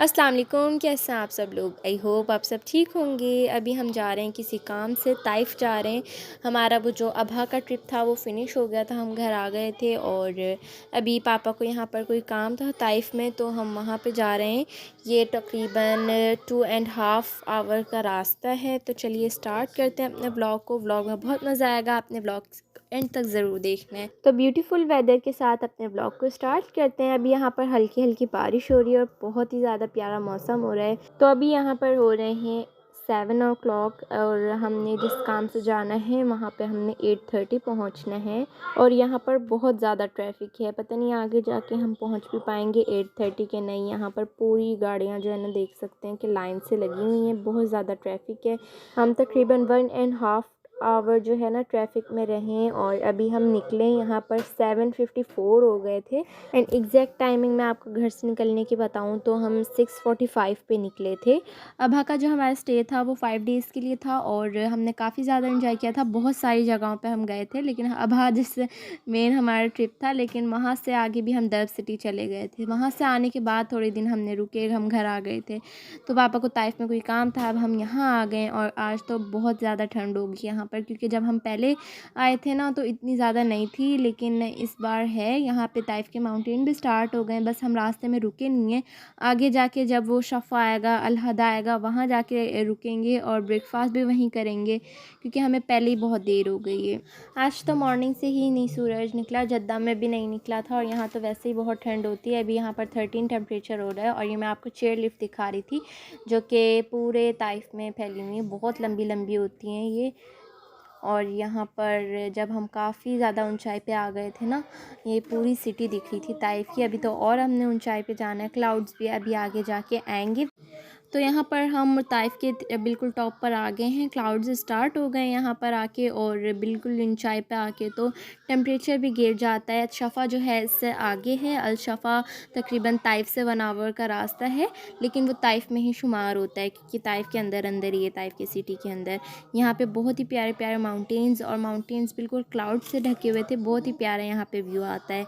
अस्सलाम वालेकुम, कैसे हैं आप सब लोग। आई होप आप सब ठीक होंगे। अभी हम जा रहे हैं किसी काम से, ताइफ़ जा रहे हैं। हमारा वो जो अबहा का ट्रिप था वो फ़िनिश हो गया था, हम घर आ गए थे और अभी पापा को यहाँ पर कोई काम था ताइफ़ में, तो हम वहाँ पे जा रहे हैं। ये तकरीबन 2 एंड हाफ़ आवर का रास्ता है। तो चलिए स्टार्ट करते हैं अपने व्लॉग को। व्लॉग में बहुत मज़ा आएगा, आपने व्लॉग एंड तक ज़रूर देखना है। तो ब्यूटीफुल वेदर के साथ अपने ब्लॉग को स्टार्ट करते हैं। अभी यहाँ पर हल्की हल्की बारिश हो रही है और बहुत ही ज़्यादा प्यारा मौसम हो रहा है। तो अभी यहाँ पर हो रहे हैं 7 o'clock और हमने जिस काम से जाना है वहाँ पे हमने 8:30 पहुँचना है। और यहाँ पर बहुत ज़्यादा ट्रैफिक है, पता नहीं आगे जाके हम पहुँच भी पाएंगे 8:30 के नहीं। यहाँ पर पूरी गाड़ियाँ जो है ना, देख सकते हैं कि लाइन से लगी हुई हैं, बहुत ज़्यादा ट्रैफिक है। हम तकरीबन 1.5 आवर जो है ना ट्रैफिक में रहें और अभी हम निकले यहाँ पर 7:54 हो गए थे। एंड एग्जैक्ट टाइमिंग मैं आपको घर से निकलने की बताऊँ तो हम 6:45 पे निकले थे। अबहा का जो हमारा स्टे था वो 5 डेज़ के लिए था और हमने काफ़ी ज़्यादा इंजॉय किया था। बहुत सारी जगहों पे हम गए थे, लेकिन अबहा जिससे मेन हमारा ट्रिप था, लेकिन वहाँ से आगे भी हम डर्ब सिटी चले गए थे। वहाँ से आने के बाद थोड़े दिन हमने रुके, हम घर आ गए थे। तो पापा को ताइफ़ में कोई काम था, अब हम यहाँ आ गए। और आज तो बहुत ज़्यादा ठंड होगी यहाँ पर, क्योंकि जब हम पहले आए थे ना तो इतनी ज़्यादा नहीं थी, लेकिन इस बार है। यहाँ पे ताइफ़ के माउंटेन भी स्टार्ट हो गए, बस हम रास्ते में रुके नहीं हैं। आगे जाके जब वो शफ़ा आएगा, अल-हदा आएगा, वहाँ जाके रुकेंगे और ब्रेकफास्ट भी वहीं करेंगे, क्योंकि हमें पहले ही बहुत देर हो गई है। आज तो मॉर्निंग से ही नहीं सूरज निकला, जद्दा में भी नहीं निकला था और यहाँ तो वैसे ही बहुत ठंड होती है। अभी यहाँ पर 13 टेम्परेचर हो रहा है। और ये मैं आपको चेयर लिफ्ट दिखा रही थी जो कि पूरे ताइफ़ में फैली हुई है, बहुत लंबी लंबी होती हैं ये। और यहाँ पर जब हम काफ़ी ज़्यादा ऊंचाई पे आ गए थे ना, ये पूरी सिटी दिख रही थी ताइफ़ की। अभी तो और हमने ऊंचाई पे जाना है, क्लाउड्स भी अभी आगे जाके आएंगे। तो यहाँ पर हम ताइफ़ के बिल्कुल टॉप पर आ गए हैं, क्लाउड्स स्टार्ट हो गए यहाँ पर आके। और बिल्कुल ऊंचाई पे आके तो टेम्परेचर भी गिर जाता है। शफ़ा जो है इससे आगे है, अल शफ़ा तकरीबन ताइफ़ से 1 आवर का रास्ता है, लेकिन वो ताइफ़ में ही शुमार होता है, क्योंकि ताइफ़ के अंदर अंदर ही है, ताइफ़ की सिटी के अंदर। यहाँ पे बहुत ही प्यारे प्यारे माउंटेन्स, और माउंटेन्स बिल्कुल क्लाउड से ढके हुए थे, बहुत ही प्यारा यहाँ पे व्यू आता है।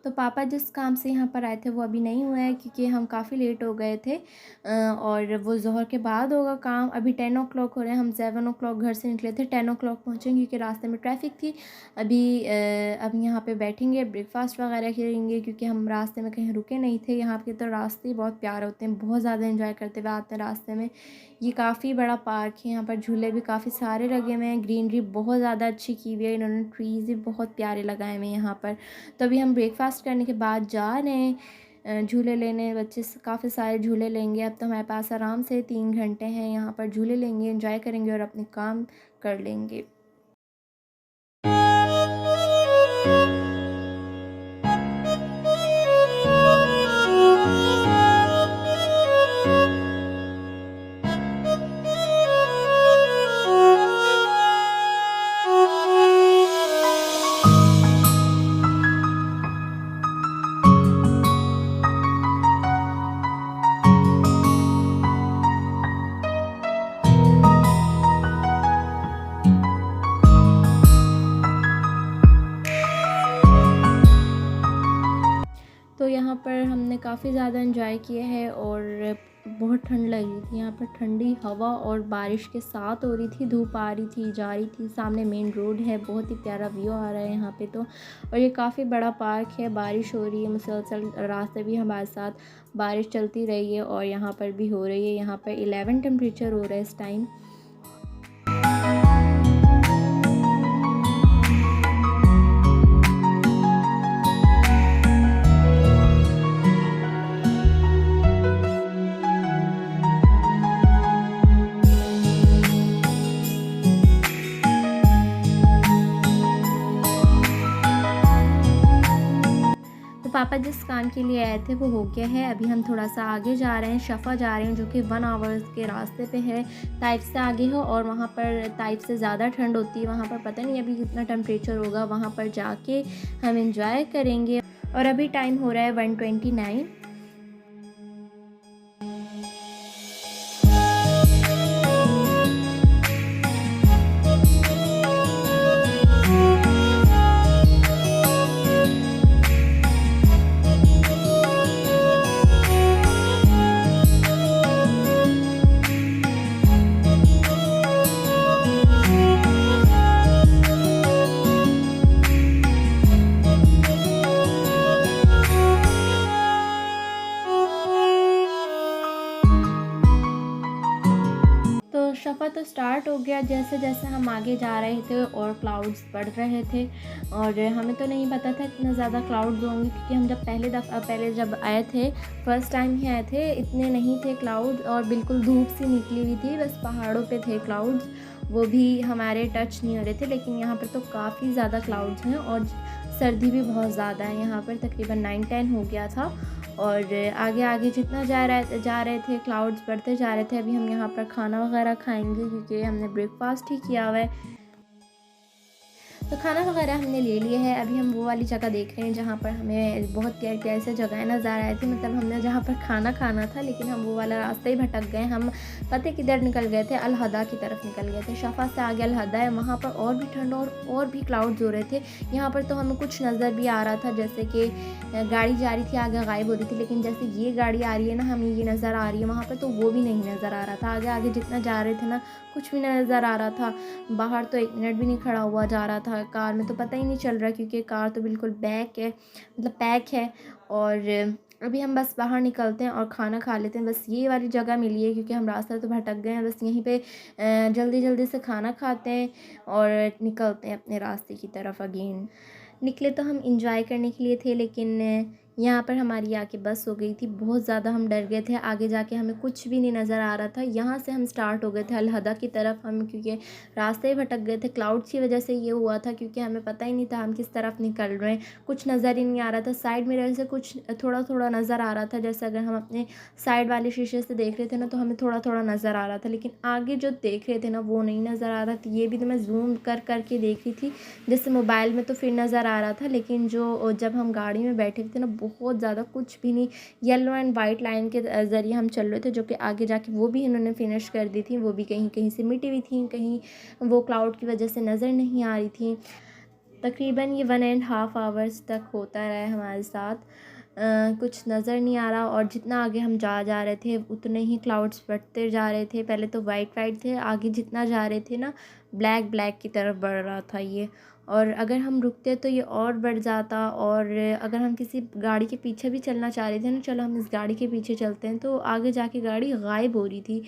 तो पापा जिस काम से यहाँ पर आए थे वो अभी नहीं हुआ है, क्योंकि हम काफ़ी लेट हो गए थे। और वो ज़ोहर के बाद होगा काम। अभी 10 o'clock हो रहे हैं, हम 7 o'clock घर से निकले थे, 10 o'clock पहुँचेंगे क्योंकि रास्ते में ट्रैफिक थी। अब यहाँ पे बैठेंगे, ब्रेकफास्ट वगैरह करेंगे, क्योंकि हम रास्ते में कहीं रुके नहीं थे। यहाँ के तो रास्ते ही बहुत प्यारे होते हैं, बहुत ज़्यादा इंजॉय करते हुए आते हैं रास्ते में। ये काफ़ी बड़ा पार्क है, यहाँ पर झूले भी काफ़ी सारे लगे हुए हैं, ग्रीनरी बहुत ज़्यादा अच्छी की हुई है इन्होंने, ट्रीज़ भी बहुत प्यारे लगाए हुए हैं यहाँ पर। तो अभी हम ब्रेकफास्ट करने के बाद जा रहे हैं झूले लेने। बच्चे काफ़ी सारे झूले लेंगे। अब तो हमारे पास आराम से 3 घंटे हैं, यहाँ पर झूले लेंगे, एंजॉय करेंगे और अपने काम कर लेंगे। पर हमने काफ़ी ज़्यादा एंजॉय किया है और बहुत ठंड लग रही थी। यहाँ पर ठंडी हवा और बारिश के साथ हो रही थी, धूप आ रही थी जा रही थी। सामने मेन रोड है, बहुत ही प्यारा व्यू आ रहा है यहाँ पे तो। और ये काफ़ी बड़ा पार्क है, बारिश हो रही है मुसलसल, रास्ते भी हमारे साथ बारिश चलती रही है और यहाँ पर भी हो रही है। यहाँ पर 11 टेम्परेचर हो रहा है इस टाइम। तो पापा जिस काम के लिए आए थे वो हो गया है। अभी हम थोड़ा सा आगे जा रहे हैं, शफ़ा जा रहे हैं, जो कि 1 आवर्स के रास्ते पे है। ताइफ से आगे हो और वहाँ पर ताइफ से ज़्यादा ठंड होती है। वहाँ पर पता नहीं अभी कितना टेम्परेचर होगा, वहाँ पर जाके हम इंजॉय करेंगे। और अभी टाइम हो रहा है 1:29। तो सफ़र तो स्टार्ट हो गया जैसे जैसे हम आगे जा रहे थे और क्लाउड्स बढ़ रहे थे। और हमें तो नहीं पता था इतना ज़्यादा क्लाउड्स होंगे, क्योंकि हम जब पहले जब आए थे, फर्स्ट टाइम ही आए थे, इतने नहीं थे क्लाउड्स और बिल्कुल धूप सी निकली हुई थी, बस पहाड़ों पे थे क्लाउड्स, वो भी हमारे टच नहीं हो रहे थे। लेकिन यहाँ पर तो काफ़ी ज़्यादा क्लाउड्स हैं और सर्दी भी बहुत ज़्यादा है। यहाँ पर तकरीबन 9-10 हो गया था और आगे आगे जितना जा रहे थे क्लाउड्स बढ़ते जा रहे थे। अभी हम यहाँ पर खाना वगैरह खाएंगे क्योंकि हमने ब्रेकफास्ट ही किया हुआ है। तो खाना वगैरह हमने ले लिया है। अभी हम वो वाली जगह देख रहे हैं जहाँ पर हमें बहुत प्यारी प्यारी से जगह नज़र आ रही थी, मतलब हमने जहाँ पर खाना खाना था, लेकिन हम वो वाला रास्ता ही भटक गए। हम पता किधर निकल गए थे, अलहदा की तरफ निकल गए थे। शफ़ा से आगे अलहदा है, वहाँ पर और भी ठंड और भी क्लाउड्स हो रहे थे। यहाँ पर तो हमें कुछ नज़र भी आ रहा था, जैसे कि गाड़ी जा रही थी आगे गायब हो रही थी, लेकिन जैसे ये गाड़ी आ रही है ना, हमें ये नज़र आ रही है, वहाँ पर तो वो भी नहीं नज़र आ रहा था। आगे आगे जितना जा रहे थे ना, कुछ भी नज़र आ रहा था। बाहर तो 1 मिनट भी नहीं खड़ा हुआ जा रहा था, कार में तो पता ही नहीं चल रहा, क्योंकि कार तो बिल्कुल पैक है। और अभी हम बस बाहर निकलते हैं और खाना खा लेते हैं। बस ये वाली जगह मिली है, क्योंकि हम रास्ता तो भटक गए हैं। बस यहीं पे जल्दी जल्दी से खाना खाते हैं और निकलते हैं अपने रास्ते की तरफ अगेन। निकले तो हम इंजॉय करने के लिए थे, लेकिन यहाँ पर हमारी आके बस हो गई थी। बहुत ज़्यादा हम डर गए थे, आगे जाके हमें कुछ भी नहीं नज़र आ रहा था। यहाँ से हम स्टार्ट हो गए थे अलहदा की तरफ, हम क्योंकि रास्ते ही भटक गए थे। क्लाउड्स की वजह से ये हुआ था, क्योंकि हमें पता ही नहीं था हम किस तरफ निकल रहे हैं, कुछ नज़र ही नहीं आ रहा था। साइड मिरर से कुछ थोड़ा थोड़ा नज़र आ रहा था, जैसे अगर हम अपने साइड वाले शीशे से देख रहे थे ना, तो हमें थोड़ा थोड़ा नज़र आ रहा था, लेकिन आगे जो देख रहे थे ना वो नहीं नज़र आ रहा था। ये भी तो मैं जूम कर के देख रही थी, जैसे मोबाइल में तो फिर नज़र आ रहा था, लेकिन जो जब हम गाड़ी में बैठे थे ना, बहुत ज़्यादा कुछ भी नहीं। येलो एंड वाइट लाइन के ज़रिए हम चल रहे थे, जो कि आगे जाके वो भी इन्होंने फिनिश कर दी थी। वो भी कहीं कहीं से मिटी हुई थी, कहीं वो क्लाउड की वजह से नज़र नहीं आ रही थी। तकरीबन ये 1.5 आवर्स तक होता रहा है हमारे साथ। कुछ नज़र नहीं आ रहा, और जितना आगे हम जा रहे थे उतने ही क्लाउड्स बढ़ते जा रहे थे। पहले तो वाइट वाइट थे, आगे जितना जा रहे थे ना, ब्लैक ब्लैक की तरफ बढ़ रहा था ये। और अगर हम रुकते तो ये और बढ़ जाता। और अगर हम किसी गाड़ी के पीछे भी चलना चाह रहे थे ना, चलो हम इस गाड़ी के पीछे चलते हैं, तो आगे जाके गाड़ी गायब हो रही थी।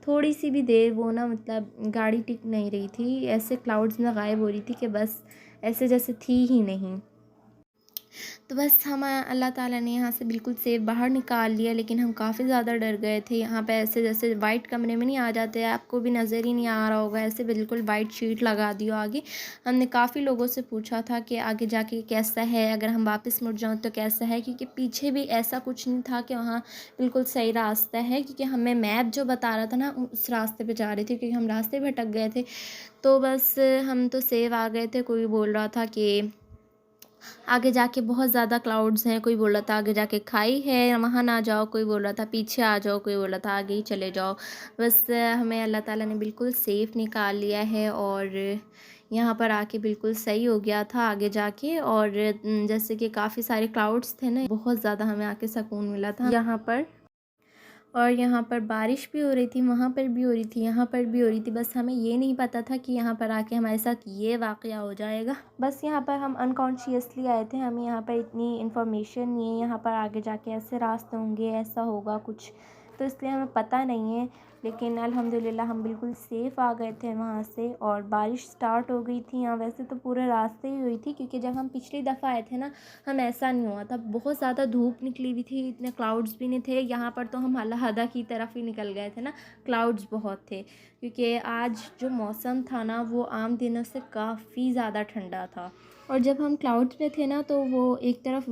थोड़ी सी भी देर वो ना, मतलब गाड़ी टिक नहीं रही थी, ऐसे क्लाउड्स में गायब हो रही थी कि बस ऐसे जैसे थी ही नहीं। तो बस हम अल्लाह ताला ने यहाँ से बिल्कुल सेफ बाहर निकाल लिया, लेकिन हम काफ़ी ज़्यादा डर गए थे। यहाँ पे ऐसे जैसे वाइट कमरे में नहीं आ जाते, आपको भी नज़र ही नहीं आ रहा होगा, ऐसे बिल्कुल वाइट शीट लगा दियो आगे। हमने काफ़ी लोगों से पूछा था कि आगे जाके कैसा है, अगर हम वापस मुड़ जाऊँ तो कैसा है, क्योंकि पीछे भी ऐसा कुछ नहीं था कि वहाँ बिल्कुल सही रास्ता है, क्योंकि हमें मैप जो बता रहा था ना, उस रास्ते पर जा रहे थे, क्योंकि हम रास्ते भटक गए थे। तो बस हम तो सेव आ गए थे। कोई बोल रहा था कि आगे जाके बहुत ज़्यादा क्लाउड्स हैं, कोई बोल रहा था आगे जाके खाई है, वहाँ ना जाओ, कोई बोल रहा था पीछे आ जाओ, कोई बोल रहा था आगे ही चले जाओ। बस हमें अल्लाह ताला ने बिल्कुल सेफ़ निकाल लिया है। और यहाँ पर आके बिल्कुल सही हो गया था आगे जाके। और जैसे कि काफ़ी सारे क्लाउड्स थे ना, बहुत ज़्यादा हमें आके सुकून मिला था यहाँ पर। और यहाँ पर बारिश भी हो रही थी, वहाँ पर भी हो रही थी, यहाँ पर भी हो रही थी। बस हमें ये नहीं पता था कि यहाँ पर आके हमारे साथ ये वाक़या हो जाएगा। बस यहाँ पर हम अनकॉन्शियसली आए थे, हमें यहाँ पर इतनी इन्फॉर्मेशन नहीं है, यहाँ पर आगे जाके ऐसे रास्ते होंगे, ऐसा होगा कुछ, तो इसलिए हमें पता नहीं है। लेकिन अल्हम्दुलिल्लाह हम बिल्कुल सेफ़ आ गए थे वहाँ से। और बारिश स्टार्ट हो गई थी यहाँ, वैसे तो पूरे रास्ते ही हुई थी, क्योंकि जब हम पिछली दफ़ा आए थे ना, हम ऐसा नहीं हुआ था। बहुत ज़्यादा धूप निकली हुई थी, इतने क्लाउड्स भी नहीं थे। यहाँ पर तो हम हदा की तरफ ही निकल गए थे ना, क्लाउड्स बहुत थे, क्योंकि आज जो मौसम था ना वो आम दिनों से काफ़ी ज़्यादा ठंडा था। और जब हम क्लाउड्स में थे ना, तो वो एक तरफ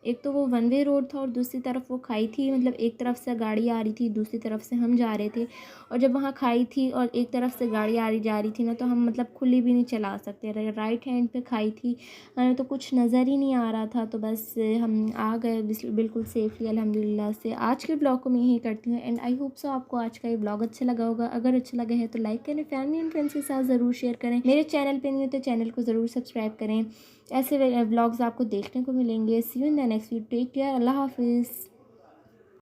एक तो वो वन वे रोड था और दूसरी तरफ वो खाई थी। मतलब एक तरफ से गाड़ी आ रही थी, दूसरी तरफ से हम जा रहे थे। और जब वहाँ खाई थी और एक तरफ से गाड़ी आ रही जा रही थी ना, तो हम मतलब खुली भी नहीं चला सकते। राइट हैंड पे खाई थी, हमें तो कुछ नज़र ही नहीं आ रहा था। तो बस हम आ गए बिल्कुल सेफ़ली अल्हम्दुलिल्लाह से। आज के ब्लॉग को मैं यही करती हूँ, एंड आई होप सो आपको आज का ये ब्लॉग अच्छा लगा होगा। अगर अच्छा लगा है तो लाइक करें, फैमिली एंड फ्रेंड्स के साथ ज़रूर शेयर करें। मेरे चैनल पे नहीं हो तो चैनल को ज़रूर सब्सक्राइब करें। ऐसे व्लॉग्स आपको देखने को मिलेंगे। See you in the next video. Take care. अल्लाह हाफिज़।